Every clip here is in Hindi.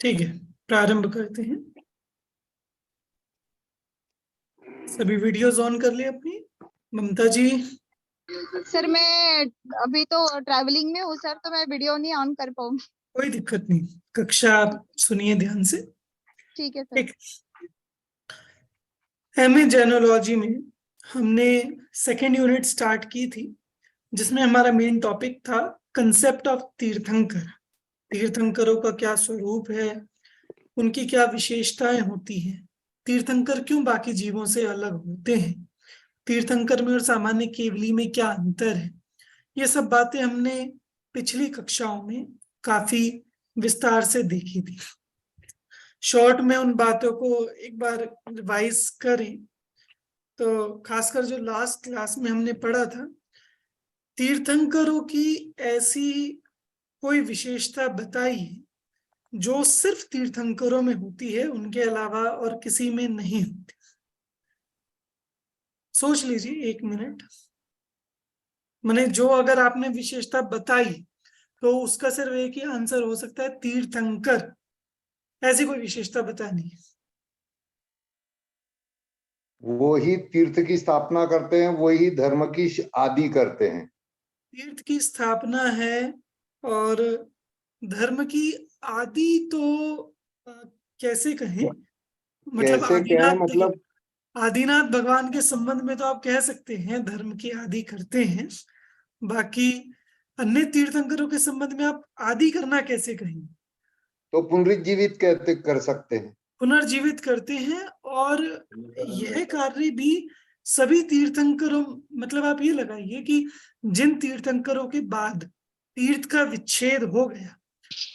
ठीक है, प्रारंभ करते हैं। सभी वीडियोस ऑन कर लिए अपनी। ममता जी। सर मैं अभी तो ट्रैवलिंग में हूँ सर, तो मैं वीडियो नहीं ऑन कर पाऊँ। कोई दिक्कत नहीं, कक्षा आप सुनिए ध्यान से। ठीक है सर। एक एमए जेनोलॉजी में हमने सेकेंड यूनिट स्टार्ट की थी, जिसमें हमारा मेन टॉपिक था कंसेप्ट ऑफ तीर्थंकर। तीर्थंकरों का क्या स्वरूप है, उनकी क्या विशेषताएं होती हैं, तीर्थंकर क्यों बाकी जीवों से अलग होते हैं, तीर्थंकर में और सामान्य केवली में क्या अंतर है। ये सब बातें हमने पिछली कक्षाओं में काफी विस्तार से देखी थी। शॉर्ट में उन बातों को एक बार रिवाइज करें तो खासकर जो लास्ट क्लास में हमने पढ़ा था, तीर्थंकरों की ऐसी कोई विशेषता बताई जो सिर्फ तीर्थंकरों में होती है, उनके अलावा और किसी में नहीं होती। सोच लीजिए 1 मिनट। मैंने जो अगर आपने विशेषता बताई तो उसका सिर्फ एक ही आंसर हो सकता है, तीर्थंकर। ऐसी कोई विशेषता बतानी है। वो ही तीर्थ की स्थापना करते हैं, वही धर्म की आदि करते हैं। तीर्थ की स्थापना है और धर्म की आदि तो कैसे कहें, मतलब कैसे क्या है, आदिनाथ, देखिए मतलब आदिनाथ भगवान के संबंध में तो आप कह सकते हैं धर्म की आदि करते हैं। बाकी अन्य तीर्थंकरों के संबंध में आप आदि करना कैसे कहेंगे? तो पुनरुज्जीवित कहते कर सकते हैं। पुनर्जीवित करते हैं। और यह कार्य भी सभी तीर्थंकरों, मतलब आप ये लगाइए कि जिन तीर्थंकरों के बाद तीर्थ का विच्छेद हो गया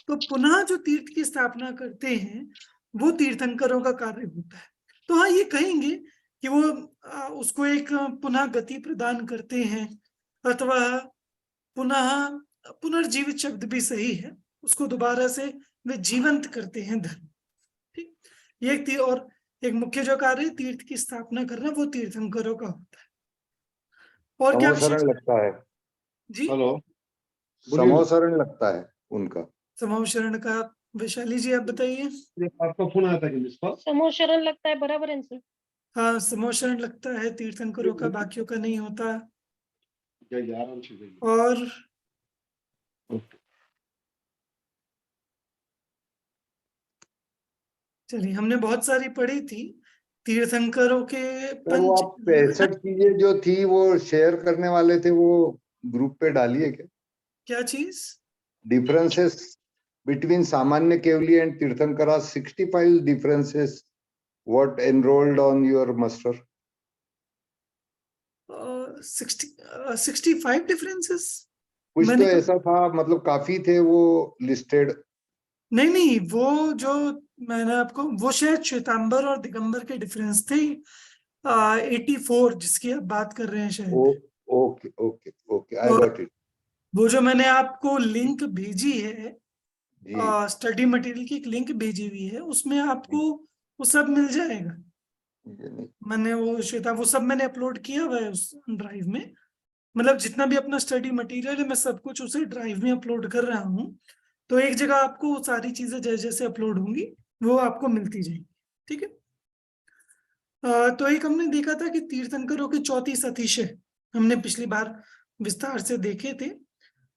तो पुनः जो तीर्थ की स्थापना करते हैं वो तीर्थंकरों का कार्य होता है। तो हाँ, ये कहेंगे कि वो उसको एक पुनः गति प्रदान करते हैं, अथवा पुनः, पुनर्जीवित शब्द भी सही है, उसको दोबारा से वे जीवंत करते हैं धर्म। ठीक, ये एक और एक मुख्य जो कार्य तीर्थ की स्थापना करना वो तीर्थंकरों का होता है। और क्या विशेष लगता है जी? हेलो, समोसरण लगता है उनका। समूह शरण का वैशाली जी आप बताइए। आपका फोन आया था कि मिस कॉल? समोशरण लगता है, बराबर आंसर। हाँ, समूह शरण लगता है, तीर्थंकरों का बाकियों का नहीं होता। आराम से जाइए। और चलिए, हमने बहुत सारी पढ़ी थी तीर्थंकरों के सर वो आप 65 चीजें जो थी वो शेयर करने वाले थे, वो ग्रुप पे डालिए क्या? क्या चीज? डिफरेंसेस बिटवीन सामान्य केवली एंड तीर्थंकरा, 65 differences what enrolled on your muster. 65 differences कुछ तो मैंने ऐसा था, मतलब काफी थे वो लिस्टेड। नहीं, वो जो मैंने आपको, वो शायद श्वेतांबर और दिगंबर के डिफरेंस थे। 84 जिसकी आप बात कर रहे हैं शायद। Okay okay okay, I got it. वो जो मैंने आपको लिंक भेजी है, जी स्टडी मटेरियल की एक लिंक भेजी हुई है, उसमें आपको वो सब मिल जाएगा। मैंने वो श्वेता, वो सब मैंने अपलोड किया हुआ है उस ड्राइव में। मतलब जितना भी अपना स्टडी मटेरियल है मैं सब कुछ उसे ड्राइव में अपलोड कर रहा हूँ। तो एक जगह आपको सारी चीजें जैसे जैसे अपलोड होंगी वो आपको मिलती जाएगी। ठीक है। तो एक हमने देखा था कि तीर्थंकरों के 34 अतिशय हमने पिछली बार विस्तार से देखे थे,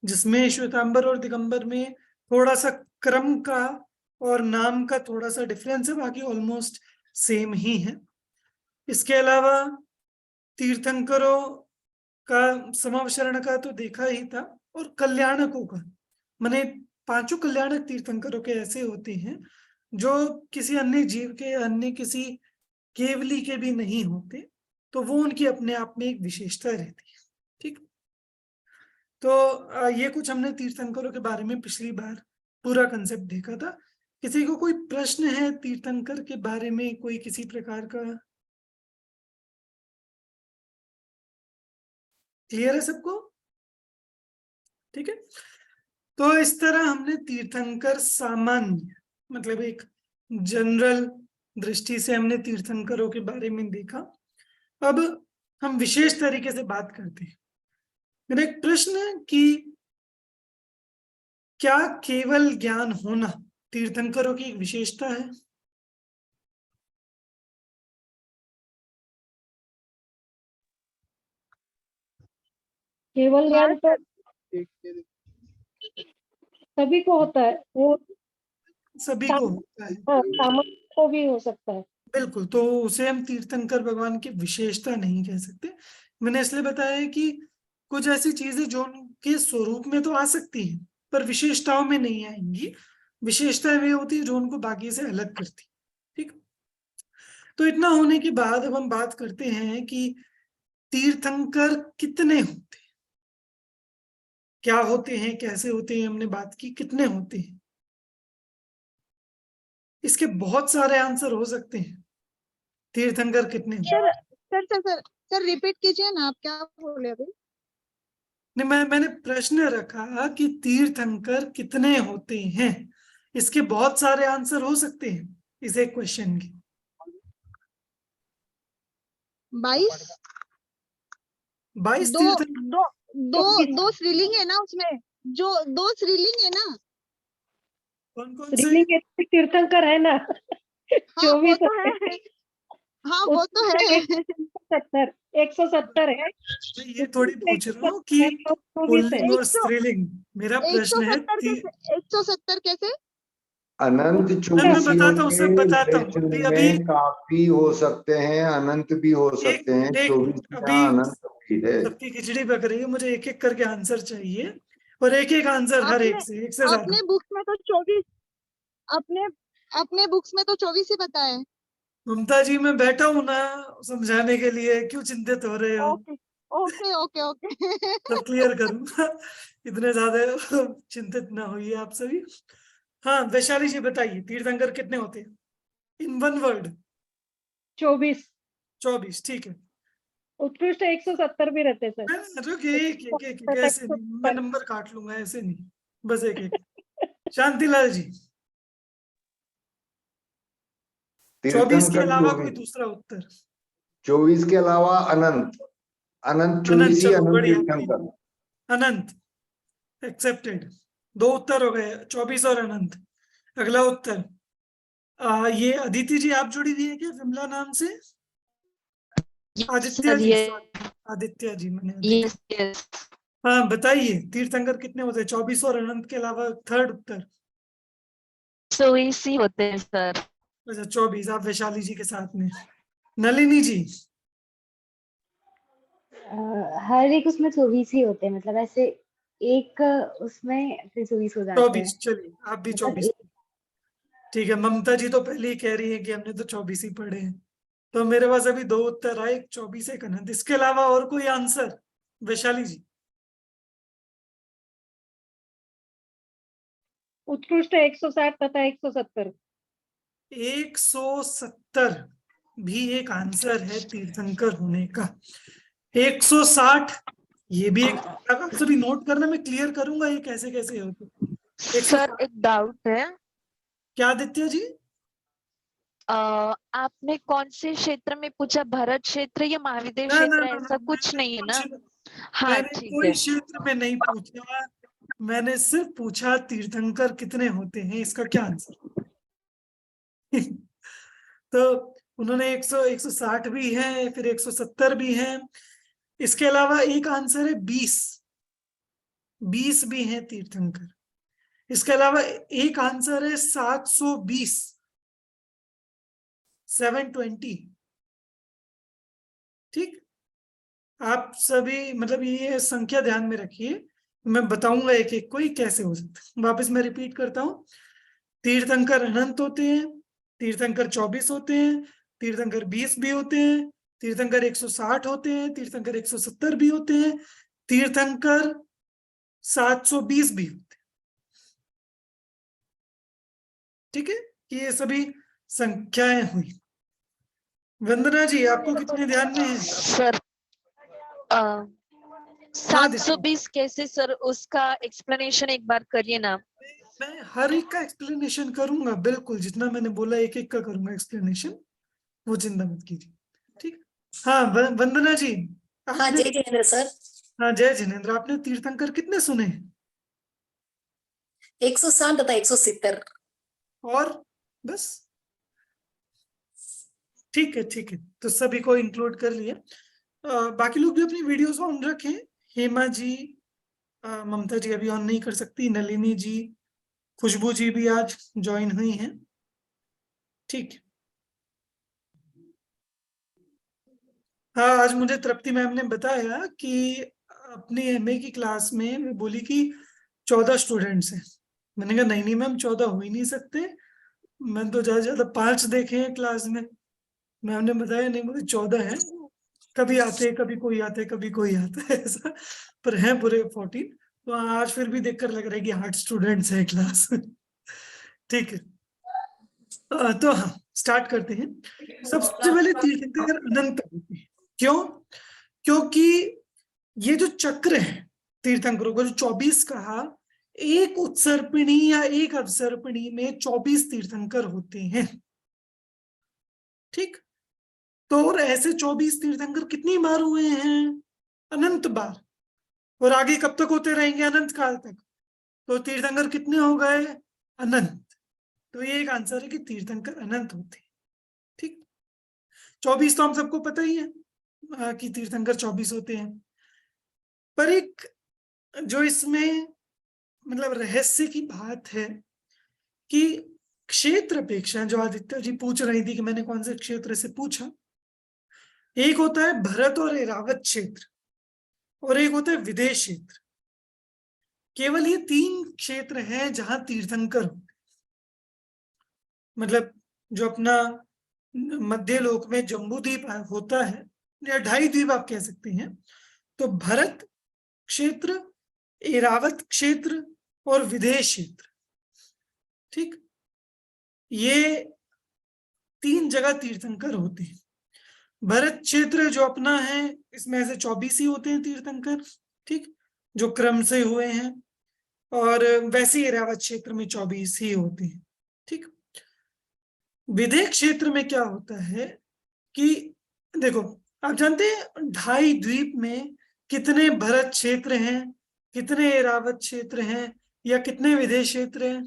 जिसमें श्वेतांबर और दिगंबर में थोड़ा सा क्रम का और नाम का थोड़ा सा डिफरेंस है, बाकी ऑलमोस्ट सेम ही है। इसके अलावा तीर्थंकरों का समावशरण का तो देखा ही था, और कल्याणकों का, माने 5 कल्याणक तीर्थंकरों के ऐसे होते हैं जो किसी अन्य जीव के, अन्य किसी केवली के भी नहीं होते, तो वो उनकी अपने आप में एक विशेषता रहती है। ठीक। तो ये कुछ हमने तीर्थंकरों के बारे में पिछली बार पूरा कंसेप्ट देखा था। किसी को कोई प्रश्न है तीर्थंकर के बारे में, कोई किसी प्रकार का? क्लियर है सबको? ठीक है। तो इस तरह हमने तीर्थंकर सामान्य, मतलब एक जनरल दृष्टि से हमने तीर्थंकरों के बारे में देखा। अब हम विशेष तरीके से बात करते हैं। मेरा एक प्रश्न है कि क्या केवल ज्ञान होना तीर्थंकरों की एक विशेषता है। केवल ज्ञान तो सभी को होता है, वो सभी को होता है, सामान्य को भी हो सकता है। बिल्कुल। तो उसे हम तीर्थंकर भगवान की विशेषता नहीं कह सकते। मैंने इसलिए बताया है कि कुछ ऐसी चीजें जो उनके स्वरूप में तो आ सकती हैं पर विशेषताओं में नहीं आएंगी। विशेषताएं वे होती है जो उनको बाकी से अलग करती। ठीक। तो इतना होने के बाद अब हम बात करते हैं कि तीर्थंकर कितने होते हैं, क्या होते हैं, कैसे होते हैं। हमने बात की कितने होते हैं। इसके बहुत सारे आंसर हो सकते हैं। तीर्थंकर कितने होते हैं। सर रिपीट कीजिए ना, आप क्या बोले अभी? नहीं, मैंने प्रश्न रखा कि तीर्थंकर कितने होते हैं। इसके बहुत सारे आंसर हो सकते हैं इस एक क्वेश्चन के। 22। 22 दो तीर्थंकर। दो दो दो स्त्रीलिंग है ना उसमें, जो 2 स्त्रीलिंग है ना। कौन कौन से? स्त्रीलिंग के तीर्थंकर है ना। हाँ वो 24 तो है, हाँ वो तो है। 170 है। मैं ये थोड़ी पूछ रहा हूँ कि 24 है। पुल्लिंग और स्त्रीलिंग। मेरा प्रश्न है 170 कैसे? अनंत मैं चौबीसी बताता हूँ, सब बताता हूँ। प्रश्न अभी अभी में काफी हो सकते हैं, अनंत भी हो सकते हैं, एक 24 अभी अनंत भी है। सबकी खिचड़ी पक रही है, मुझे एक एक करके आंसर चाहिए और एक एक आंसर हर आपने एक से ज्यादा। अपने बुक्स में तो 24, अपने अपने बुक्स में तो 24 ही बताया है। ममता जी, मैं बैठा हूं ना समझाने के लिए, क्यों चिंतित हो रहे हो। Okay okay okay okay. सब क्लियर करूंगा। इतने ज्यादा चिंतित ना होइए आप सभी। हाँ वैशाली जी बताइए, तीर्थंकर कितने होते हैं इन वन वर्ड? 24। 24, ठीक है। उत्कृष्ट 170 भी रहते सर। रुकिए, एक ऐसे नहीं, मैं नंबर काट लूंगा, ऐसे नहीं, बस एक एक। शांतिलाल जी, 24 के तीर्थंकर अलावा कोई 24, दूसरा उत्तर? 24 के अलावा अनंत, अनंत अनंत, 24 ही चलो अनंत बढ़िया, तीर्थंकर। अनंत एक्सेप्टेड। 2 उत्तर हो गए, 24 और अनंत। अगला उत्तर, ये अदिति जी आप जुड़ी हुई है क्या विमला नाम से? आदित्य सर जी, ये सॉरी आदित्य जी, मैंने अदिति। यस यस हाँ बताइए, तीर्थंकर कितने होते हैं 24 और अनंत के अलावा? थर्ड उत्तर। 24 ही होते हैं सर। अच्छा 24, आप वैशाली जी के साथ में। नलिनी जी? हर एक उसमें 24 ही होते हैं, मतलब ऐसे एक उसमें फिर 24 हो जाते 24, हैं। चलिए आप भी मतलब 24। ठीक है, ममता जी तो पहले ही कह रही है कि हमने तो 24 ही पढ़े हैं। तो मेरे पास अभी 2 उत्तर आए, एक 24, एक अनंत। इसके अलावा और कोई आंसर? वैशाली जी? उत्कृष्ट 160 तथा 170। 170 भी एक आंसर है तीर्थंकर होने का। 160 ये भी एक, आप सभी नोट करना, मैं क्लियर करूंगा ये कैसे कैसे होते। सर 160 एक डाउट है, क्या आदित्य जी? आपने कौन से क्षेत्र में पूछा, भरत क्षेत्र या महाविदेव ना क्षेत्र, ऐसा कुछ नहीं है ना? हाँ मैंने ठीक कोई है। क्षेत्र में नहीं पूछा। मैंने सिर्फ पूछा तीर्थंकर कितने होते हैं, इसका क्या आंसर? तो उन्होंने 160 भी है, फिर 170 भी है। इसके अलावा एक आंसर है 20 भी है तीर्थंकर। इसके अलावा एक आंसर है 720, 720। ठीक। आप सभी मतलब ये संख्या ध्यान में रखिए, मैं बताऊंगा एक एक कोई कैसे हो सकता है। वापस मैं रिपीट करता हूँ, तीर्थंकर अनंत होते हैं, तीर्थंकर 24 होते हैं, तीर्थंकर 20 भी होते हैं, तीर्थंकर 160 होते हैं, तीर्थंकर 170 भी होते हैं, तीर्थंकर 720 भी होते हैं। ठीक है, ये सभी संख्याएं हुई। वंदना जी आपको कितने ध्यान में है? सर हाँ 720 कैसे सर, उसका एक्सप्लेनेशन एक बार करिए ना। मैं हर एक का एक्सप्लेनेशन करूंगा, बिल्कुल जितना मैंने बोला एक एक का करूंगा एक्सप्लेनेशन, वो चिंता मत कीजिए। ठीक। हाँ वंदना जी, हाँ आपने, जय जिनेन्द्र सर। हाँ जय जिनेन्द्र, आपने तीर्थंकर कितने सुने हैं? 160 तथा 170। और बस, ठीक है ठीक है, तो सभी को इंक्लूड कर लिया। बाकी लोग भी अपनी वीडियोस ऑन रखें। हेमा जी, ममता जी अभी ऑन नहीं कर सकती, नलिनी जी, खुशबू जी भी आज ज्वाइन हुई हैं। ठीक है। हाँ, आज मुझे तृप्ति मैम ने बताया कि अपनी एमए की क्लास में वो बोली कि 14 स्टूडेंट्स हैं। मैंने कहा नहीं नहीं मैम, 14 हो ही नहीं सकते, मैंने तो ज्यादा से ज्यादा 5 देखे हैं क्लास में। मैम ने बताया नहीं, मुझे 14 है, कभी आते कभी कोई आता है, कभी कोई आता है ऐसा, पर हैं पूरे 14। तो आज फिर भी देखकर लग रहा है कि 8 स्टूडेंट्स है क्लास में। ठीक है, तो हाँ स्टार्ट करते हैं। सबसे पहले तीर्थंकर अनंत होते हैं। क्यों? क्योंकि ये जो चक्र है तीर्थंकरों को, जो 24 कहा, एक उत्सर्पिणी या एक अवसर्पिणी में 24 तीर्थंकर होते हैं। ठीक, तो और ऐसे 24 तीर्थंकर कितनी बार हुए हैं? अनंत बार। और आगे कब तक होते रहेंगे? अनंत काल तक। तो तीर्थंकर कितने हो गए? अनंत। तो ये एक आंसर है कि तीर्थंकर अनंत होते हैं। ठीक, 24 तो हम सबको पता ही है कि तीर्थंकर 24 होते हैं। पर एक जो इसमें मतलब रहस्य की बात है कि क्षेत्र अपेक्षा, जो आदित्य जी पूछ रही थी कि मैंने कौन से क्षेत्र से पूछा, एक होता है भरत और ऐरावत क्षेत्र और एक होता है विदेश क्षेत्र। केवल ये 3 क्षेत्र हैं जहां तीर्थंकर होते, मतलब जो अपना मध्य लोक में जम्बूद्वीप होता है या 2.5 द्वीप आप कह सकते हैं, तो भरत क्षेत्र, ऐरावत क्षेत्र और विदेश क्षेत्र। ठीक, ये 3 जगह तीर्थंकर होते हैं। भरत क्षेत्र जो अपना है, इसमें ऐसे 24 ही होते हैं तीर्थंकर, ठीक, जो क्रम से हुए हैं, और वैसे ऐरावत क्षेत्र में 24 ही होते हैं। ठीक, विदेश क्षेत्र में क्या होता है कि देखो, आप जानते हैं 2.5 द्वीप में कितने भरत क्षेत्र हैं, कितने ऐरावत क्षेत्र हैं, या कितने विदेश क्षेत्र हैं?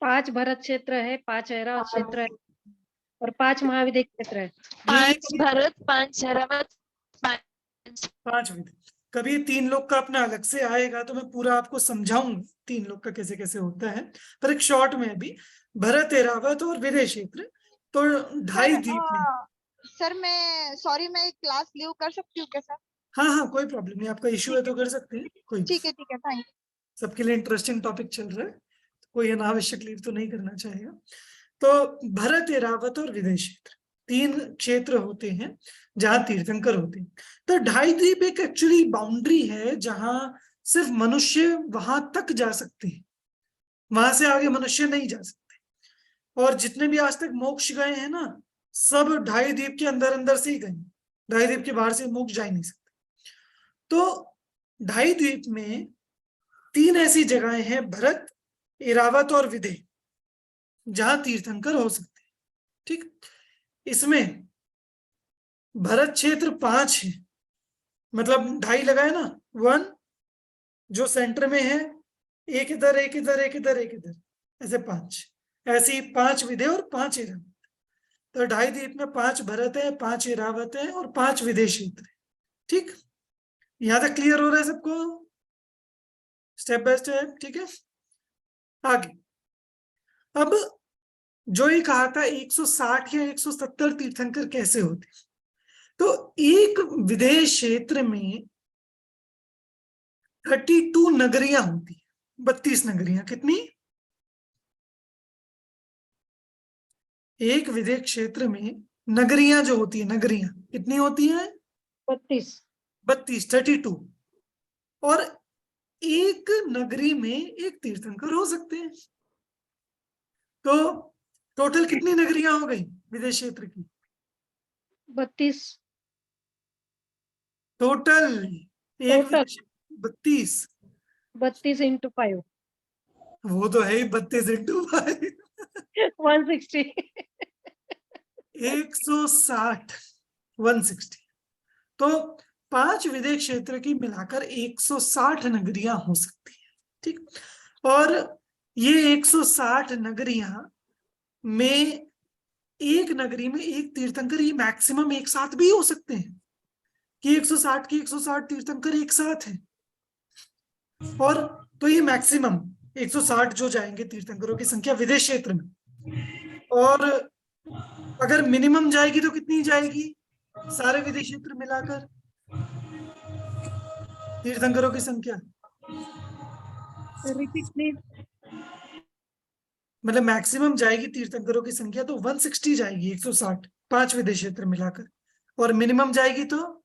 5 भरत क्षेत्र है, 5 ऐरावत क्षेत्र है और 5 महाविदेश क्षेत्र है। 5 भरत, 5 ऐरावत, 5 विदेश। कभी 3 लोग का अपना अलग से आएगा तो मैं पूरा आपको समझाऊंगा 3 लोग का कैसे कैसे होता है, पर एक शॉर्ट में अभी भरत, ऐरावत और विदेश क्षेत्र, तो 2.5 द्वीप में। सर मैं सॉरी, मैं क्लास लीव कर सकती हूँ क्या सर? हाँ हाँ, कोई प्रॉब्लम नहीं, आपका इश्यू है तो कर सकते हैं, कोई ठीक है थैंक यू। सबके लिए इंटरेस्टिंग टॉपिक चल रहा है, कोई अनावश्यक लीव तो नहीं करना चाहेगा। तो भरत, ऐरावत और विदेश क्षेत्र 3 क्षेत्र होते हैं जहां तीर्थंकर होते हैं। तो 2.5 द्वीप एक एक्चुअली बाउंड्री है जहां सिर्फ मनुष्य वहां तक जा सकते हैं, वहां से आगे मनुष्य नहीं जा सकते। और जितने भी आज तक मोक्ष गए हैं ना, सब 2.5 द्वीप के अंदर अंदर से ही गए, 2.5 द्वीप के बाहर से मोक्ष जा ही नहीं सकते। तो 2.5 द्वीप में 3 ऐसी जगहें हैं, भरत, ऐरावत और विदेश, जहां तीर्थंकर हो सकते हैं। ठीक, इसमें भरत क्षेत्र 5 है, मतलब 2.5 लगाए ना, 1 जो सेंटर में है, एक इधर एक इधर एक इधर एक इधर, ऐसे 5, ऐसे ही 5 विदेश और 5 ऐरावत। तो 2.5 द्वीप में 5 भरत है, 5 ऐरावत है और 5 विदेश क्षेत्र है। ठीक, यहां तक क्लियर हो रहा है सबको, स्टेप बाय स्टेप? ठीक है, आगे अब जो ये कहा था 160 या 170 तीर्थंकर कैसे होते, तो एक विदेश क्षेत्र में 32 नगरियां होती है, 32 नगरियां। कितनी? एक विदेश क्षेत्र में नगरियां जो होती है, नगरियां कितनी होती हैं? 32। 32 और एक नगरी में एक तीर्थंकर हो सकते हैं। तो टोटल कितनी नगरियां हो गई विदेश क्षेत्र की? 32 टोटल एक 32 32 into 5 वो तो है ही 32 इंटू 5 160 160 160। तो 5 विदेश क्षेत्र की मिलाकर 160 नगरियां हो सकती हैं। ठीक, और ये 160 नगरियां में एक नगरी में एक तीर्थंकर ये मैक्सिमम एक साथ भी हो सकते हैं कि 160 के 160 तीर्थंकर एक साथ हैं, और तो ये मैक्सिमम 160 जो जाएंगे तीर्थंकरों की संख्या विदेश क्षेत्र में, और अगर मिनिमम जाएगी तो कितनी जाएगी सारे विदेश क्षेत्र मिलाकर तीर्थंकरों की संख्या? Repeat please. मतलब मैक्सिमम जाएगी तीर्थंकरों की संख्या तो 160 जाएगी, 160 5 विदेश क्षेत्र मिलाकर, और मिनिमम जाएगी तो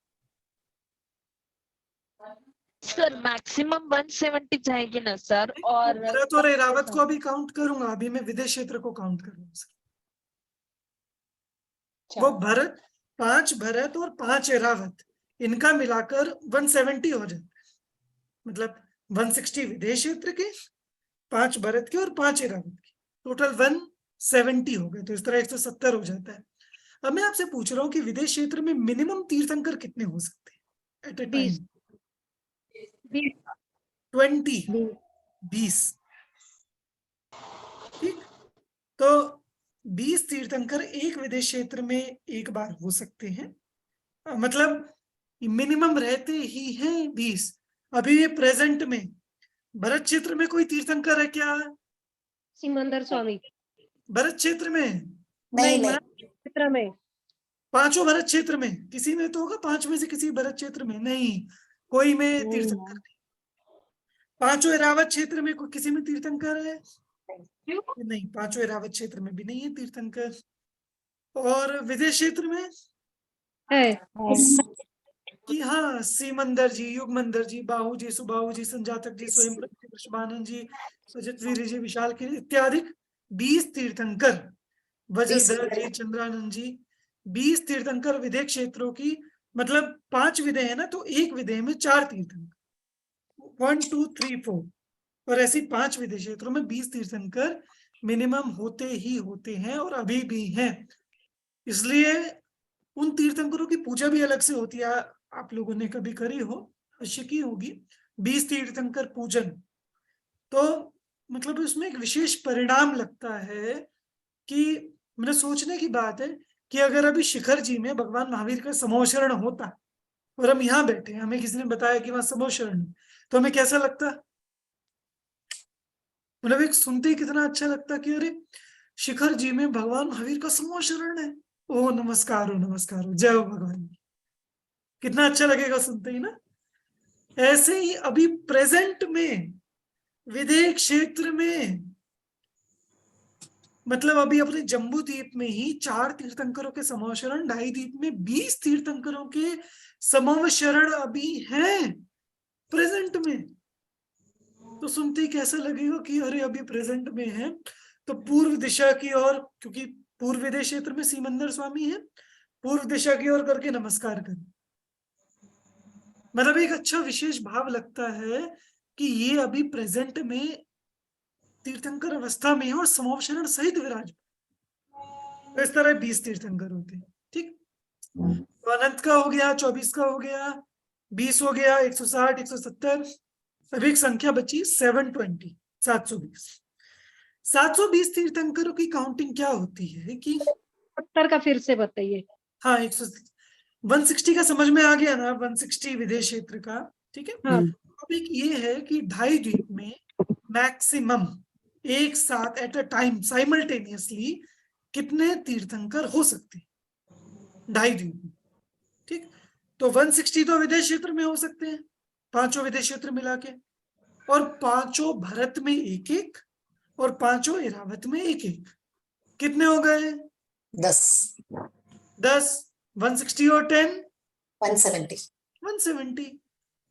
सर मैक्सिमम 170 जाएगी ना सर, और भरत और ऐरावत को अभी काउंट करूंगा, अभी मैं विदेश क्षेत्र को काउंट करूंगा सर। वो भरत 5 भरत और 5 ऐरावत इनका मिलाकर 170 हो जाता है, मतलब 160 विदेश क्षेत्र के, 5 भरत के और 5 ऐरावत के, टोटल 170 हो गए, तो इस तरह 170 हो जाता है। अब मैं आपसे पूछ रहा हूँ कि विदेश क्षेत्र में मिनिमम तीर्थंकर कितने हो सकते हैं एट ए टाइम? 20 ठीक, तो 20 तीर्थंकर एक विदेश क्षेत्र में एक बार हो सकते हैं, मतलब मिनिमम रहते ही हैं 20। अभी ये प्रेजेंट में भरत क्षेत्र में कोई तीर्थंकर है क्या? सिमंदर स्वामी भरत क्षेत्र में नहीं क्षेत्र में, 5 भरत क्षेत्र में किसी में तो होगा, 5 में से किसी भरत क्षेत्र में नहीं, कोई में तीर्थंकर नहीं। 5 ऐरावत क्षेत्र में कोई किसी में तीर्थंकर है? नहीं, 5 ऐरावत क्षेत्र में भी नहीं है तीर्थंकर। और विदेश क्षेत्र में है कि हाँ, सीमंदर जी, युगमंदर जी, बाहु जी, सुबाहु जी, संजातक जी, स्वयं वृषभानंद जी, सजतवीर जी, विशाल की इत्यादि 20 तीर्थंकर, वज्रधर जी, चंद्रानंद जी, 20 तीर्थंकर विदेश क्षेत्रों की, मतलब 5 विदेह है ना, तो एक विदेह में 4 तीर्थंकर, 1 2 3 4, और ऐसी 5 विदेश क्षेत्रों में 20 तीर्थंकर मिनिमम होते ही होते हैं और अभी भी हैं। इसलिए उन तीर्थंकरों की पूजा भी अलग से होती है, आप लोगों ने कभी करी हो, अवश्य की होगी 20 तीर्थंकर पूजन, तो मतलब उसमें एक विशेष परिणाम लगता है कि मैंने सोचने की बात है कि अगर अभी शिखर जी में भगवान महावीर का समोशरण होता और हम यहाँ बैठे, हमें किसी ने बताया कि वहां समोशरण, तो हमें कैसा लगता? मतलब एक सुनते ही कितना अच्छा लगता कि अरे शिखर जी में भगवान महावीर का समोशरण है, ओ नमस्कार हो, नमस्कार हो, जय हो भगवान, कितना अच्छा लगेगा सुनते ही ना। ऐसे ही अभी प्रेजेंट में विदेश क्षेत्र में, मतलब अभी अपने जम्बू द्वीप में ही 4 तीर्थंकरों के समोशरण, 2.5 द्वीप में 20 तीर्थंकरों के समोशरण अभी हैं प्रेजेंट में, तो सुनते ही कैसा लगेगा कि अरे अभी प्रेजेंट में है। तो पूर्व दिशा की ओर, क्योंकि पूर्व विदेश क्षेत्र में सीमंदर स्वामी है, पूर्व दिशा की ओर करके नमस्कार करें, मतलब एक अच्छा विशेष भाव लगता है कि ये अभी प्रेजेंट में तीर्थंकर अवस्था में है और समोशरण सहित विराज, तो इस तरह 20 तीर्थंकर होते हैं। ठीक, तो अनंत का हो गया, 24 का हो गया, 20 हो गया, 160, 170, अभी एक संख्या बची 720, 720। 720 तीर्थंकरों की काउंटिंग क्या होती है कि 70 का फिर से बताइए। हाँ, 160 का समझ में आ गया ना, 160 विदेश क्षेत्र का, ठीक है। हाँ। अब एक ये है कि 2.5 द्वीप में मैक्सिमम एक साथ एट अ टाइम साइमल्टेनियसली कितने तीर्थंकर हो सकते हैं 2.5 द्वीप में, ठीक। तो 160 तो विदेश क्षेत्र में हो सकते हैं, 5 विदेश क्षेत्र मिला के, और 5 भरत में एक एक, और 5 ऐरावत में एक एक, कितने हो गए? 10 160 और 10 170।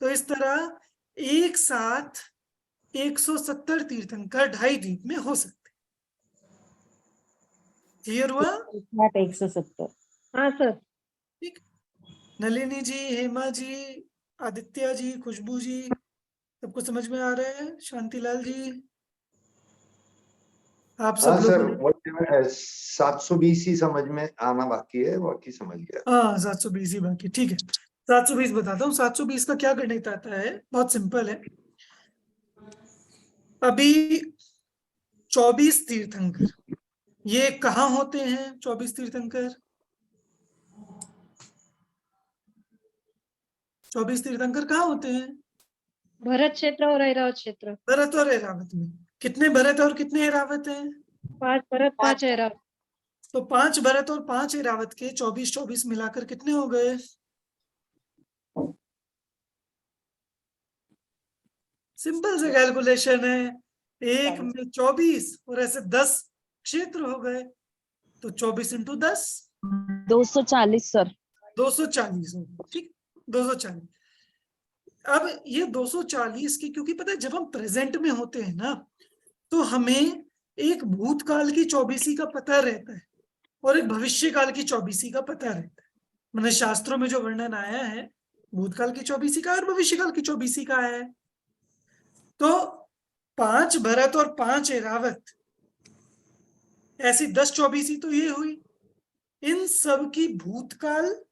तो इस तरह एक साथ 170 तीर्थंकर 2.5 द्वीप में हो सकते। क्लियर हुआ? 170। हाँ सर। ठीक, नलिनी जी, हेमा जी, आदित्य जी, खुशबू जी, सबको समझ में आ रहा है? शांतिलाल जी, आप सब हाँ सर, लोगों ने 720 ही समझ में आना बाकी है, बाकी समझ गया। हाँ 720 ही बाकी, ठीक है। 720 बताता हूँ। 720 का क्या गणित आता है, बहुत सिंपल है। अभी 24 तीर्थंकर, ये कहाँ होते हैं 24 तीर्थंकर? 24 तीर्थंकर कहाँ होते हैं? भरत क्षेत्र और ऐरावत क्षेत्र। भरत और ऐरावत में। कितने भरत और कितने ऐरावत हैं? 5 भरत 5 ऐरावत। तो 5 भरत और 5 ऐरावत के 24 मिलाकर कितने हो गए? सिंपल से कैलकुलेशन है, एक में 24 और ऐसे 10 क्षेत्र हो गए, तो 24 इंटू 10 240 सर। 240 हो गए, ठीक, 240। अब ये 240 की, क्योंकि पता है जब हम प्रेजेंट में होते हैं ना, तो हमें एक भूतकाल की 24 का पता रहता है और एक भविष्य काल की 24 का पता रहता है। मैंने शास्त्रों में जो वर्णन आया है भूतकाल की 24 का और भविष्य काल की 24 का है। तो 5 भरत और 5 ऐरावत, ऐसी 10 24 तो ये हुई। इन सब की भूतकाल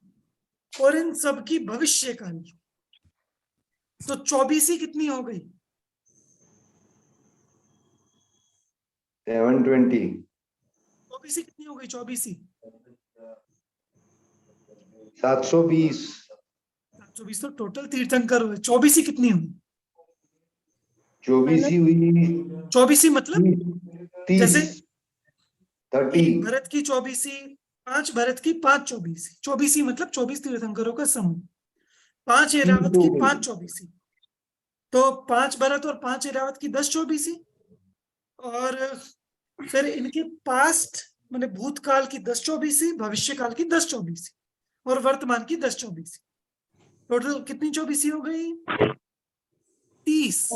और इन सब की भविष्य काल, तो 24 कितनी हो गई? 720, 24 कितनी हो गई? 24 720, 720 तो टोटल तीर्थंकर हुए। 24 कितनी हुई? 24 हुई 24 मतलब 30, जैसे 30, 1 भरत की 24, 5 भरत की 5 24, 24 मतलब 24 तीर्थंकरों का समूह। 5 ऐरावत की 5 24, तो 5 भरत और 5 ऐरावत की 10 24, और फिर इनके पास्ट माने भूतकाल की 10 24, भविष्य काल की 10 24 और वर्तमान की 10 24, टोटल कितनी 24 हो गई? 30,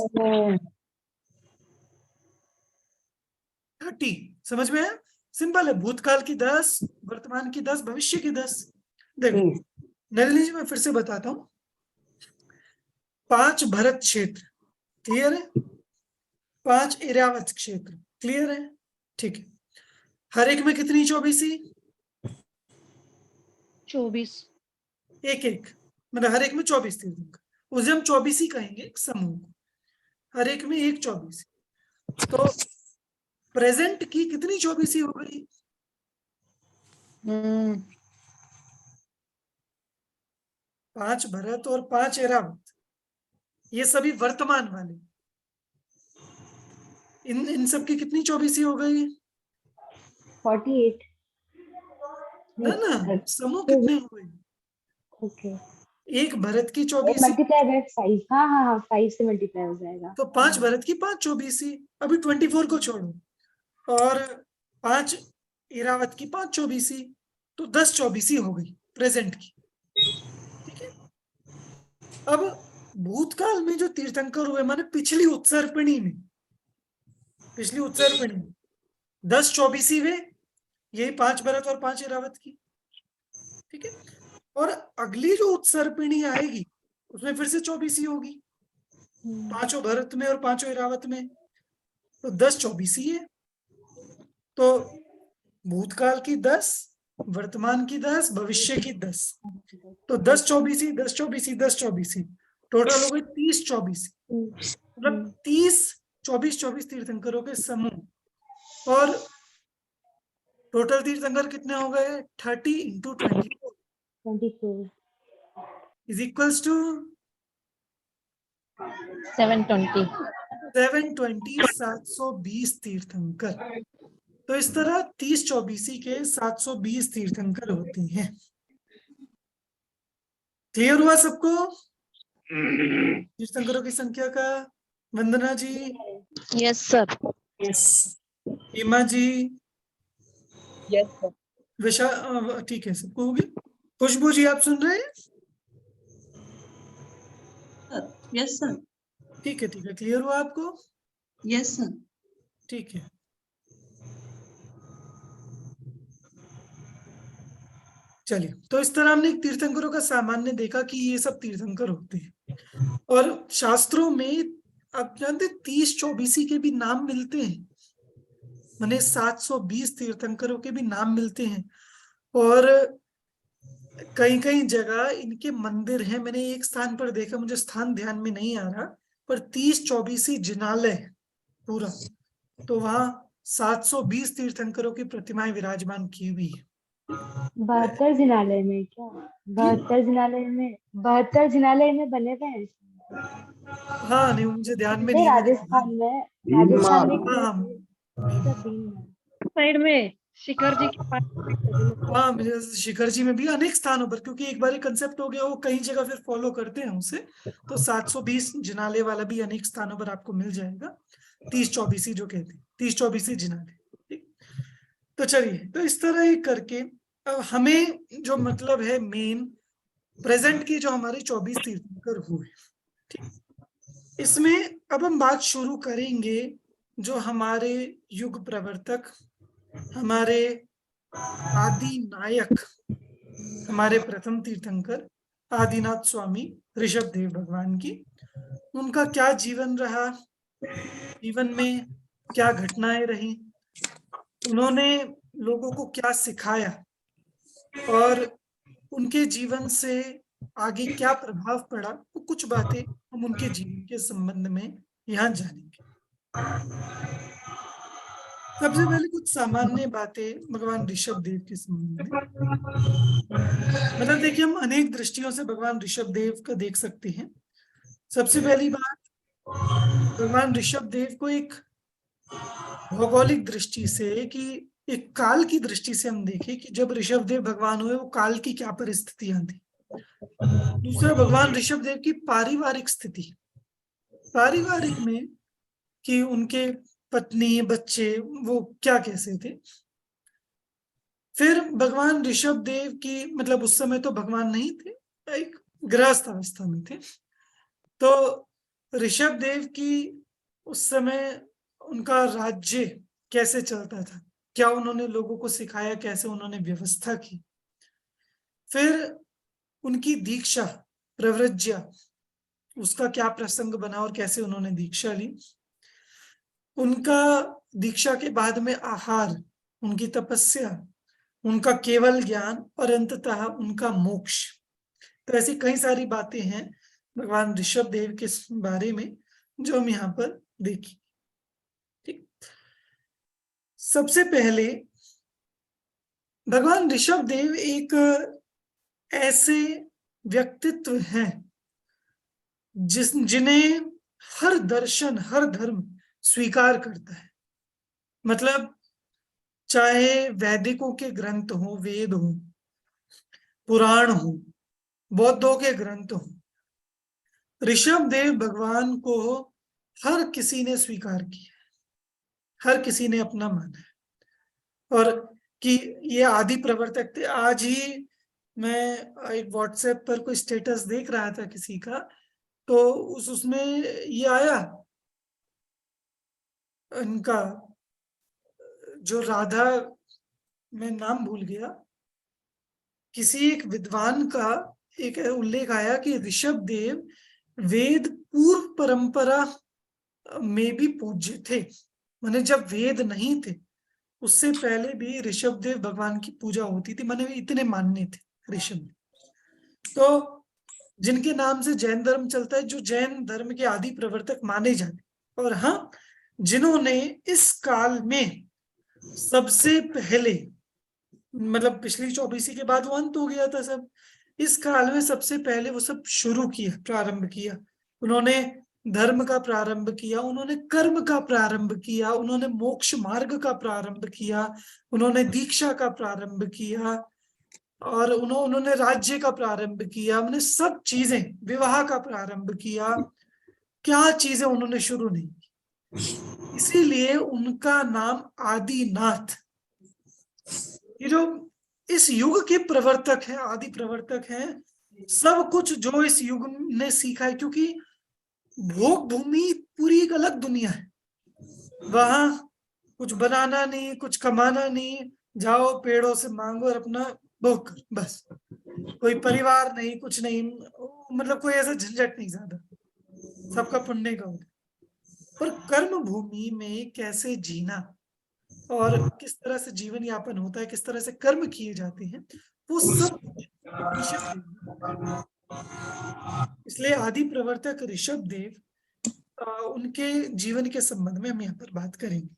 30। समझ में है? सिंपल है, भूतकाल की 10, वर्तमान की 10, भविष्य की 10। देखो नलिनी जी, मैं फिर से बताता हूं। 5 भरत क्षेत्र क्लियर है, 5 ऐरावत क्षेत्र क्लियर है, ठीक है। हर एक में कितनी 24? 24। एक एक, मतलब हर एक में 24 तीर्थंकर, उसे हम 24 ही कहेंगे समूह को। हर एक में एक 24, तो प्रेजेंट की कितनी 24 हो गई? 5 भरत और 5 ऐरावत, ये सभी वर्तमान वाले, इन सब की कितनी 24 हो गई? 48। ना समूह कितने हो गए? ओके, एक भरत की 24, मल्टीप्लाई बाय 5। हाँ हाँ हाँ, 5 से मल्टीप्लाई हो जाएगा। तो 5 भरत की 5 24, अभी 24 को छोड़ो, और 5 ऐरावत की 5 24, तो 10 24 हो गई प्रेजेंट की, ठीक है। अब भूतकाल में जो तीर्थंकर हुए माने पिछली उत्सर्पिणी में, 10 24 हुए, यही 5 भरत और 5 ऐरावत की, ठीक है। और अगली जो उत्सर्पिणी आएगी उसमें फिर से 24 होगी, 5 भरत में और 5 ऐरावत में, तो 10 24 है। तो भूतकाल की 10, वर्तमान की 10, भविष्य की 10, तो 10 24, 10 24, 10 24, टोटल हो गई 30 24, मतलब 30 24 24 तीर्थंकरों के समूह। और टोटल तीर्थंकर कितने हो गए? 30 इंटू 24 इज इक्वल्स टू 720। 720 तीर्थंकर। तो इस तरह 30 24 के 720 तीर्थंकर होते हैं। क्लियर हुआ सबको तीर्थंकरों की संख्या का? वंदना जी, yes sir. Hema ji, yes sir. विशा, ठीक है, सबको होगी। खुशबू जी आप सुन रहे हैं? Yes sir. ठीक है, क्लियर हुआ आपको? Yes sir. ठीक है, चलिए। तो इस तरह हमने तीर्थंकरों का सामान्य देखा कि ये सब तीर्थंकर होते हैं। और शास्त्रों में आप जानते 30 24 के भी नाम मिलते हैं, माने 720 तीर्थंकरों के भी नाम मिलते हैं। और कई कई जगह इनके मंदिर हैं। मैंने एक स्थान पर देखा, मुझे स्थान ध्यान में नहीं आ रहा, पर 30 24 जिनालय पूरा, तो वहां 720 तीर्थंकरों की प्रतिमाएं विराजमान की हुई है। 72 जिनालय में क्या? 72 जिनालय में बने हुए हैं। हाँ नहीं, मुझे ध्यान में नहीं, नहीं है। राजस्थान में हाँ साइड में शिखर जी के पास। हाँ, मेरे शिखर जी में भी अनेक स्थानों पर, क्योंकि एक बार कंसेप्ट हो गया वो कई जगह फिर फॉलो करते हैं उसे, तो 720 जिनाले वाला भी अनेक स्थानों पर आपको मिल जाएगा। 30-24 जो कहते हैं, 30-24 जिनाले। ठीक, तो चलिए, तो इस तरह ही करके अब हमें जो मतलब है मेन प्रेजेंट की जो हमारे 24 तीर्थंकर हुए, ठीक, इसमें अब हम बात शुरू करेंगे जो हमारे युग प्रवर्तक, हमारे आदि नायक, हमारे प्रथम तीर्थंकर आदिनाथ स्वामी ऋषभ देव भगवान की। उनका क्या जीवन रहा, जीवन में क्या घटनाएं रही, उन्होंने लोगों को क्या सिखाया, और उनके जीवन से आगे क्या प्रभाव पड़ा, वो कुछ बातें हम उनके जीवन के संबंध में यहाँ जानेंगे। सबसे पहले कुछ सामान्य बातें भगवान ऋषभ देव के संबंध में। मतलब देखिए, हम अनेक दृष्टियों से भगवान ऋषभ देव का देख सकते हैं। सबसे पहली बात, भगवान ऋषभ देव को एक भौगोलिक दृष्टि से, कि एक काल की दृष्टि से हम देखें कि जब ऋषभ देव भगवान हुए वो काल की क्या परिस्थितियां थी। दूसरा, भगवान ऋषभ देव की पारिवारिक स्थिति, पारिवारिक में कि उनके पत्नी बच्चे वो क्या कैसे थे। फिर भगवान ऋषभ देव की, मतलब उस समय तो भगवान नहीं थे, एक गृहस्थ अवस्था में थे, तो ऋषभ देव की उस समय उनका राज्य कैसे चलता था, क्या उन्होंने लोगों को सिखाया, कैसे उन्होंने व्यवस्था की। फिर उनकी दीक्षा प्रव्रज्या, उसका क्या प्रसंग बना और कैसे उन्होंने दीक्षा ली। उनका दीक्षा के बाद में आहार, उनकी तपस्या, उनका केवल ज्ञान और अंततः उनका मोक्ष। तो ऐसी कई सारी बातें हैं भगवान ऋषभ देव के बारे में जो हम यहाँ पर देखें। ठीक, सबसे पहले भगवान ऋषभ देव एक ऐसे व्यक्तित्व हैं जिन्हें हर दर्शन, हर धर्म स्वीकार करता है। मतलब चाहे वैदिकों के ग्रंथ हो, वेद हो, पुराण हो, बौद्धों के ग्रंथ हो, ऋषभ देव भगवान को हर किसी ने स्वीकार किया, हर किसी ने अपना माना है, और कि ये आदि प्रवर्तक थे। आज ही मैं एक व्हाट्सएप पर कोई स्टेटस देख रहा था किसी का, तो उसमें ये आया, इनका जो राधा, मैं नाम भूल गया, किसी एक विद्वान का एक उल्लेख आया कि ऋषभ देव वेद पूर्व परंपरा में भी पूज्य थे। माने जब वेद नहीं थे उससे पहले भी ऋषभ देव भगवान की पूजा होती थी, माने इतने मान्य थे ऋषभ। तो जिनके नाम से जैन धर्म चलता है, जो जैन धर्म के आदि प्रवर्तक माने जाते, और हाँ, जिन्होंने इस काल में सबसे पहले, मतलब पिछली 24 के बाद वो अंत हो गया था सब, इस काल में सबसे पहले वो सब शुरू किया, प्रारंभ किया। उन्होंने धर्म का प्रारंभ किया, उन्होंने कर्म का प्रारंभ किया, उन्होंने मोक्ष मार्ग का प्रारंभ किया, उन्होंने दीक्षा का प्रारंभ किया, और उन्होंने राज्य का प्रारंभ किया, उन्होंने सब चीजें, विवाह का प्रारंभ किया, क्या चीजें उन्होंने शुरू नहीं की। इसीलिए उनका नाम आदिनाथ। ये जो इस युग के प्रवर्तक है, आदि प्रवर्तक है, सब कुछ जो इस युग ने सीखा है, क्योंकि भोग भूमि पूरी एक अलग दुनिया है। वहां कुछ बनाना नहीं, कुछ कमाना नहीं, जाओ पेड़ों से मांगो और अपना भोग कर, बस। कोई परिवार नहीं, कुछ नहीं, मतलब कोई ऐसा झंझट नहीं ज्यादा, सबका पुण्य का होगा। पर कर्म भूमि में कैसे जीना और किस तरह से जीवन यापन होता है, किस तरह से कर्म किए जाते हैं, वो सब ऋषभ देव। इसलिए आदि प्रवर्तक ऋषभ देव, उनके जीवन के संबंध में हम यहाँ पर बात करेंगे।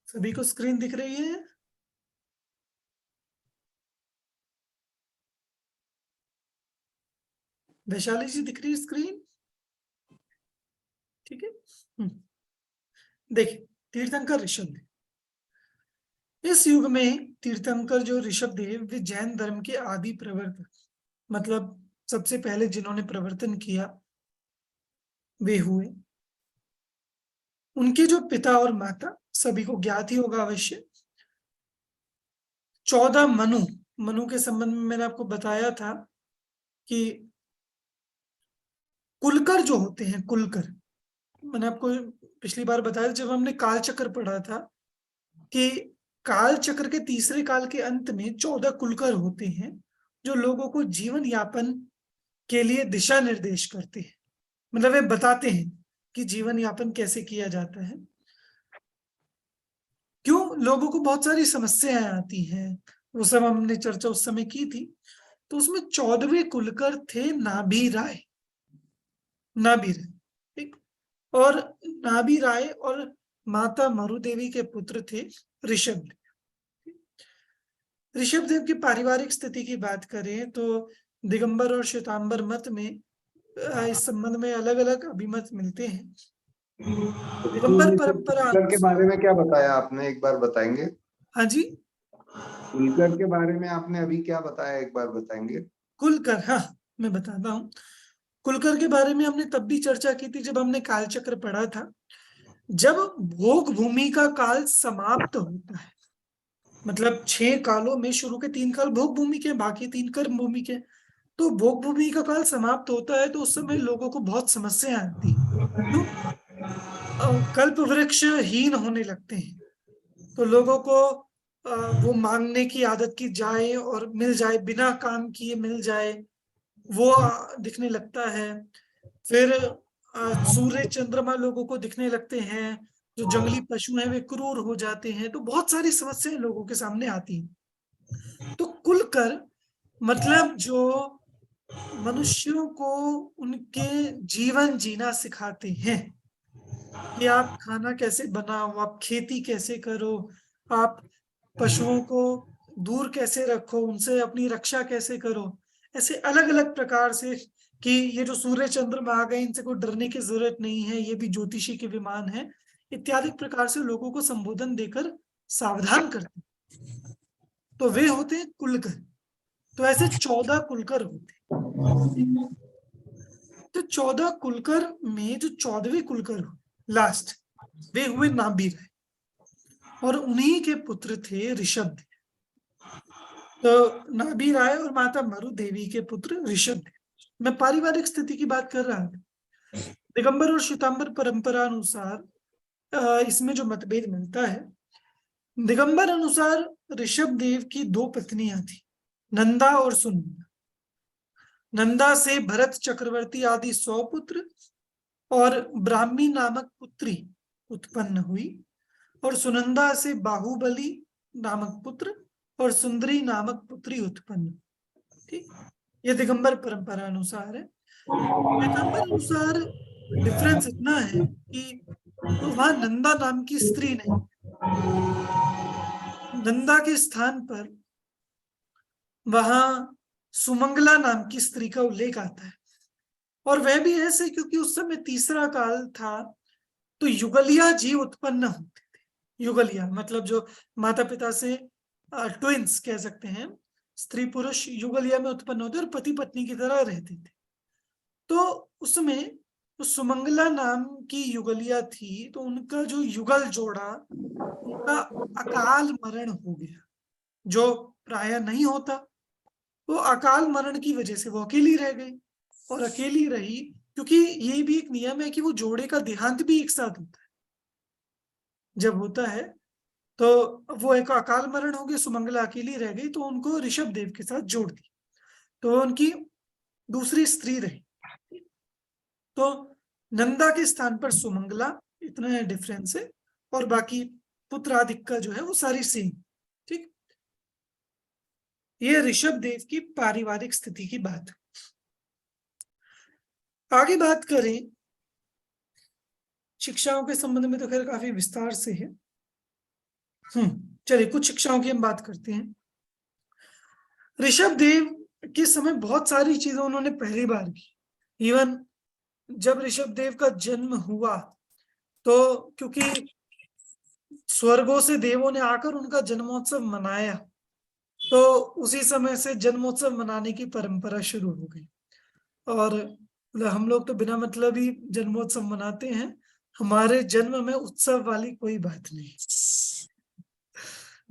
सभी को स्क्रीन दिख रही है? वैशाली जी दिख रही है स्क्रीन? ठीक है। देखिए, तीर्थंकर ऋषभदेव। इस युग में तीर्थंकर जो ऋषभदेव वे जैन धर्म के आदि प्रवर्तक, मतलब सबसे पहले जिन्होंने प्रवर्तन किया वे हुए। उनके जो पिता और माता सभी को ज्ञात ही होगा अवश्य। 14 मनु के संबंध में मैंने आपको बताया था कि कुलकर जो होते हैं, कुलकर, मैंने आपको पिछली बार बताया जब हमने काल चक्र पढ़ा था कि काल चक्र के तीसरे काल के अंत में 14 कुलकर होते हैं जो लोगों को जीवन यापन के लिए दिशा निर्देश करते हैं, मतलब वे बताते हैं कि जीवन यापन कैसे किया जाता है। क्यों लोगों को बहुत सारी समस्याएं आती हैं, वो सब हमने चर्चा उस समय की थी। तो उसमें 14वें कुलकर थे नाभि राय, ठीक। और नाभि राय और माता मरुदेवी के पुत्र थे ऋषभदेव। ऋषभदेव की पारिवारिक स्थिति की बात करें तो दिगंबर और श्वेतांबर मत में इस संबंध में अलग अलग अभिमत मिलते हैं। दिगंबर परंपरा कुलकर के बारे में क्या बताया आपने, एक बार बताएंगे? हाँ जी, कुलकर के बारे में आपने अभी क्या बताया, एक बार बताएंगे? कुलकर, हाँ मैं बताता हूँ। कुलकर के बारे में हमने तब भी चर्चा की थी जब हमने कालचक्र पढ़ा था। जब भोग भूमि का काल समाप्त होता है, मतलब 6 कालों में शुरू के 3 काल भोग भूमि के, बाकी 3 कर्म भूमि के, तो भोग भूमि का काल समाप्त होता है तो उस समय लोगों को बहुत समस्याएं आती हैं। कल्प वृक्ष हीन होने लगते हैं, तो लोगों को वो मांगने की आदत की जाए और मिल जाए, बिना काम किए मिल जाए, वो दिखने लगता है। फिर सूर्य चंद्रमा लोगों को दिखने लगते हैं, जो जंगली पशु हैं वे क्रूर हो जाते हैं, तो बहुत सारी समस्याएं लोगों के सामने आती हैं। तो कुलकर मतलब जो मनुष्यों को उनके जीवन जीना सिखाते हैं कि आप खाना कैसे बनाओ, आप खेती कैसे करो, आप पशुओं को दूर कैसे रखो, उनसे अपनी रक्षा कैसे करो, ऐसे अलग अलग प्रकार से कि ये जो सूर्य चंद्रमा आ गए इनसे कोई डरने की जरूरत नहीं है, ये भी ज्योतिषी के विमान है, इत्यादि प्रकार से लोगों को संबोधन देकर सावधान करते हैं। तो वे होते हैं कुलकर। तो ऐसे 14 कुलकर होते हैं। तो 14 कुलकर में जो 14वें कुलकर लास्ट, वे हुए नाभि राय और उन्हीं के पुत्र थे ऋषभदेव। तो नाभि राय और माता मरुदेवी के पुत्र ऋषभदेव। मैं पारिवारिक स्थिति की बात कर रहा था। दिगंबर और श्वेतांबर परंपरा अनुसार इसमें जो मतभेद मिलता है, दिगंबर अनुसार ऋषभदेव की 2 पत्नियां थी, नंदा और सुनंदा। नंदा से भरत चक्रवर्ती आदि 100 पुत्र और ब्राह्मी नामक पुत्री उत्पन्न हुई, और सुनंदा से बाहुबली नामक पुत्र और सुंदरी नामक पुत्री उत्पन्न। ठीक, ये दिगंबर परंपरा अनुसार है। श्वेतांबर अनुसार डिफरेंस इतना है कि तो वहां नंदा नाम की स्त्री नहीं, नंदा के स्थान पर वहां सुमंगला नाम की स्त्री का उल्लेख आता है। और वह भी ऐसे क्योंकि उस समय तीसरा काल था, तो युगलिया जी उत्पन्न होते थे। युगलिया मतलब जो माता पिता से ट्विंस कह सकते हैं, स्त्री पुरुष युगलिया में उत्पन्न होते और पति पत्नी की तरह रहते थे। तो उसमें तो सुमंगला नाम की युगलिया थी, तो उनका जो युगल जोड़ा उनका अकाल मरण हो गया, जो प्रायः नहीं होता। वो अकाल मरण की वजह से वो अकेली रह गई, और अकेली रही क्योंकि ये भी एक नियम है कि वो जोड़े का देहांत भी एक साथ होता है। जब होता है तो वो एक अकाल मरण हो गया, सुमंगला अकेली रह गई, तो उनको ऋषभदेव के साथ जोड़ दी, तो उनकी दूसरी स्त्री रही। तो नंदा के स्थान पर सुमंगला, इतना डिफरेंस है, और बाकी पुत्रादिक का जो है वो सारी सेम। ठीक, ये ऋषभदेव की पारिवारिक स्थिति की बात है। आगे बात करें शिक्षाओं के संबंध में तो खैर काफी विस्तार से है। चलिए कुछ शिक्षाओं की हम बात करते हैं। ऋषभ देव के समय बहुत सारी चीजें उन्होंने पहली बार की। इवन जब ऋषभ देव का जन्म हुआ तो क्योंकि स्वर्गों से देवों ने आकर उनका जन्मोत्सव मनाया, तो उसी समय से जन्मोत्सव मनाने की परंपरा शुरू हो गई। और हम लोग तो बिना मतलब ही जन्मोत्सव मनाते हैं, हमारे जन्म में उत्सव वाली कोई बात नहीं।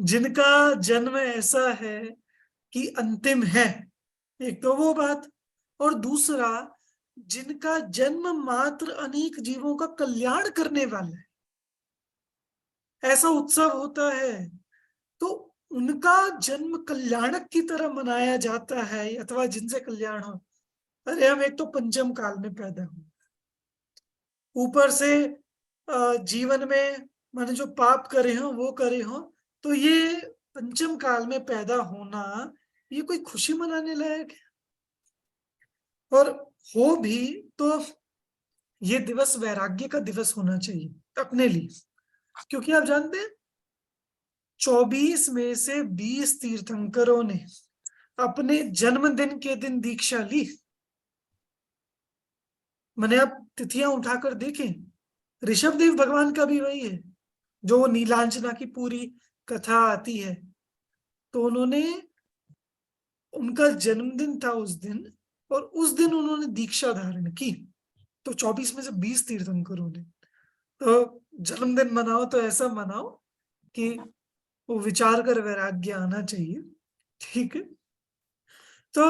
जिनका जन्म ऐसा है कि अंतिम है, एक तो वो बात, और दूसरा जिनका जन्म मात्र अनेक जीवों का कल्याण करने वाला है, ऐसा उत्सव होता है, तो उनका जन्म कल्याणक की तरह मनाया जाता है, अथवा जिनसे कल्याण हो। अरे हम एक तो पंचम काल में पैदा हुए, ऊपर से जीवन में मैंने जो पाप करे हो वो करे हो, तो ये पंचम काल में पैदा होना ये कोई खुशी मनाने लायक है? और हो भी तो ये दिवस वैराग्य का दिवस होना चाहिए अपने लिए, क्योंकि आप जानते हैं 24 में से 20 तीर्थंकरों ने अपने जन्मदिन के दिन दीक्षा ली। मैंने आप तिथियां उठाकर देखें, ऋषभ देव भगवान का भी वही है, जो नीलांजना की पूरी कथा आती है, तो उन्होंने, उनका जन्मदिन था उस दिन, और उस दिन उन्होंने दीक्षा धारण की। तो 24 में से 20 तीर्थंकरों ने, तो जन्मदिन मनाओ तो ऐसा मनाओ कि वो विचार कर वैराग्य आना चाहिए, ठीक है। तो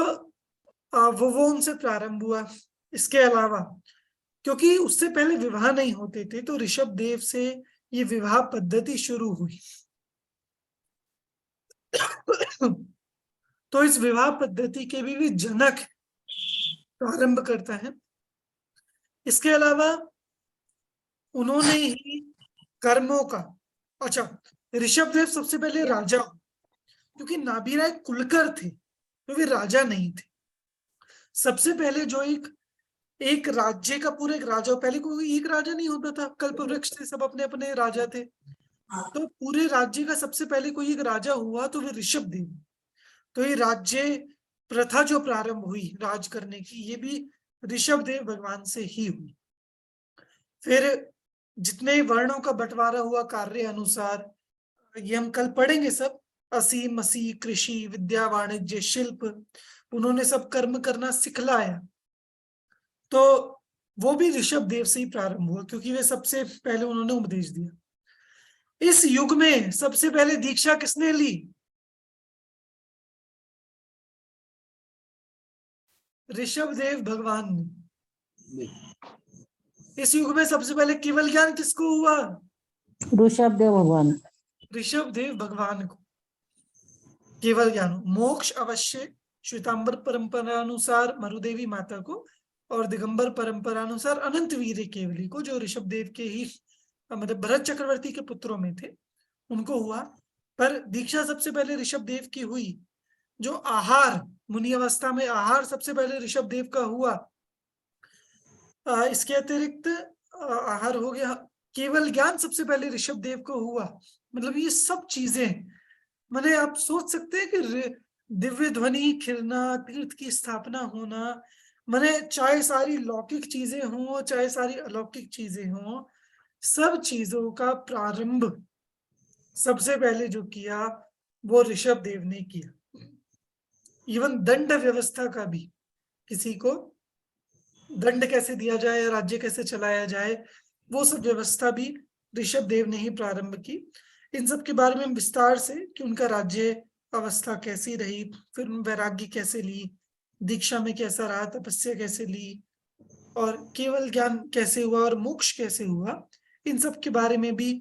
वो उनसे प्रारंभ हुआ। इसके अलावा क्योंकि उससे पहले विवाह नहीं होते थे, तो ऋषभ देव से ये विवाह पद्धति शुरू हुई। तो इस विवाह पद्धति के भी जनक प्रारंभ करता है। इसके अलावा उन्होंने ही कर्मों का, अच्छा, ऋषभ देव सबसे पहले राजा, क्योंकि नाभिराय कुलकर थे तो वे राजा नहीं थे। सबसे पहले जो एक राज्य का पूरा एक राजा, पहले कोई एक राजा नहीं होता था, कल्पवृक्ष थे, सब अपने अपने राजा थे। तो पूरे राज्य का सबसे पहले कोई एक राजा हुआ तो वे ऋषभ देव। तो ये राज्य प्रथा जो प्रारंभ हुई राज करने की, ये भी ऋषभ देव भगवान से ही हुई। फिर जितने वर्णों का बंटवारा हुआ कार्य अनुसार, ये हम कल पढ़ेंगे सब, असी मसी कृषि विद्या वाणिज्य शिल्प, उन्होंने सब कर्म करना सिखलाया। तो वो भी ऋषभ देव से ही प्रारंभ हुआ, क्योंकि वे सबसे पहले उन्होंने उपदेश दिया। इस युग में सबसे पहले दीक्षा किसने ली? ऋषभ देव भगवान ने। इस युग में सबसे पहले केवल ज्ञान किसको हुआ? ऋषभ देव भगवान। ऋषभ देव भगवान को केवल ज्ञान। मोक्ष अवश्य श्वेतांबर परंपरा अनुसार मरुदेवी माता को, और दिगंबर परंपरा अनुसार अनंत वीर्य केवली को, जो ऋषभ देव के ही मतलब भरत चक्रवर्ती के पुत्रों में थे, उनको हुआ। पर दीक्षा सबसे पहले ऋषभ देव की हुई। जो आहार, मुनि अवस्था में आहार सबसे पहले ऋषभ देव का हुआ। इसके अतिरिक्त आहार हो गया, केवल ज्ञान सबसे पहले ऋषभ देव को हुआ। मतलब ये सब चीजें, मैंने आप सोच सकते हैं कि दिव्य ध्वनि खिलना, तीर्थ की स्थापना होना, मैंने चाहे सारी लौकिक चीजें हों चाहे सारी अलौकिक चीजें हों, सब चीजों का प्रारंभ सबसे पहले जो किया वो ऋषभ देव ने किया। इवन दंड व्यवस्था का भी, किसी को दंड कैसे दिया जाए, राज्य कैसे चलाया जाए, वो सब व्यवस्था भी ऋषभ देव ने ही प्रारंभ की। इन सब के बारे में विस्तार से कि उनका राज्य अवस्था कैसी रही, फिर वैराग्य कैसे ली, दीक्षा में कैसा रहा, तपस्या कैसे ली, और केवल ज्ञान कैसे हुआ, और मोक्ष कैसे हुआ, इन सब के बारे में भी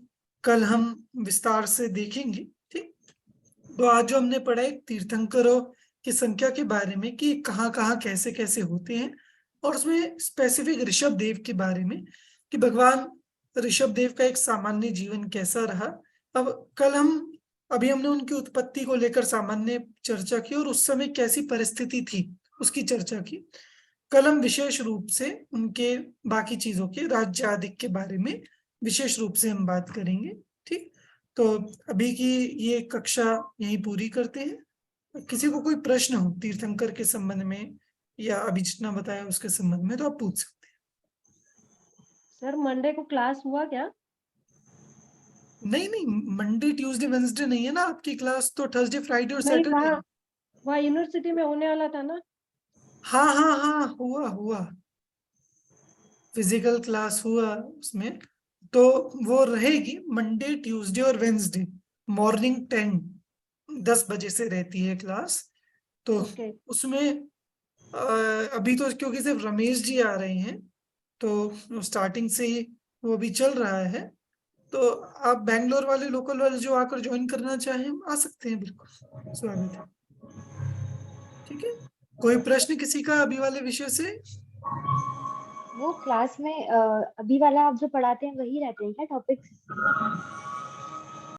कल हम विस्तार से देखेंगे। ठीक, तो आज जो हमने पढ़ा है तीर्थंकरों की संख्या के बारे में कि कहाँ कहाँ कैसे कैसे होते हैं, और उसमें स्पेसिफिक ऋषभ देव के बारे में कि भगवान ऋषभ देव का एक सामान्य जीवन कैसा रहा। अब कल अभी हमने उनकी उत्पत्ति को लेकर सामान्य चर्चा की और उस समय कैसी परिस्थिति थी उसकी चर्चा की। कलम विशेष रूप से उनके बाकी चीजों के राज्य आदि के बारे में विशेष रूप से हम बात करेंगे। ठीक, तो अभी की ये कक्षा यहीं पूरी करते हैं। किसी को कोई प्रश्न हो तीर्थंकर के संबंध में या अभी जितना बताया उसके संबंध में तो आप पूछ सकते हैं। सर मंडे को क्लास हुआ क्या? नहीं नहीं, मंडे ट्यूसडे वेंसडे नहीं है ना आपकी क्लास, तो थर्सडे फ्राइडे और नहीं, सैटरडे। वहाँ यूनिवर्सिटी में होने वाला था ना। हाँ हाँ हाँ, हुआ फिजिकल क्लास हुआ उसमें, तो वो रहेगी मंडे ट्यूसडे और वेंसडे मॉर्निंग 10 बजे से रहती है क्लास। तो ओके। उसमें अभी तो क्योंकि सिर्फ रमेश जी आ रहे हैं तो स्टार्टिंग से ही वो अभी चल रहा है, तो आप बैंगलोर वाले लोकल वाले जो आकर ज्वाइन करना चाहें आ सकते हैं, बिल्कुल स्वागत है। ठीक है, कोई प्रश्न किसी का अभी वाले विषय से? वो क्लास में अभी वाला आप जो पढ़ाते हैं वही रहते हैं क्या टॉपिक्स?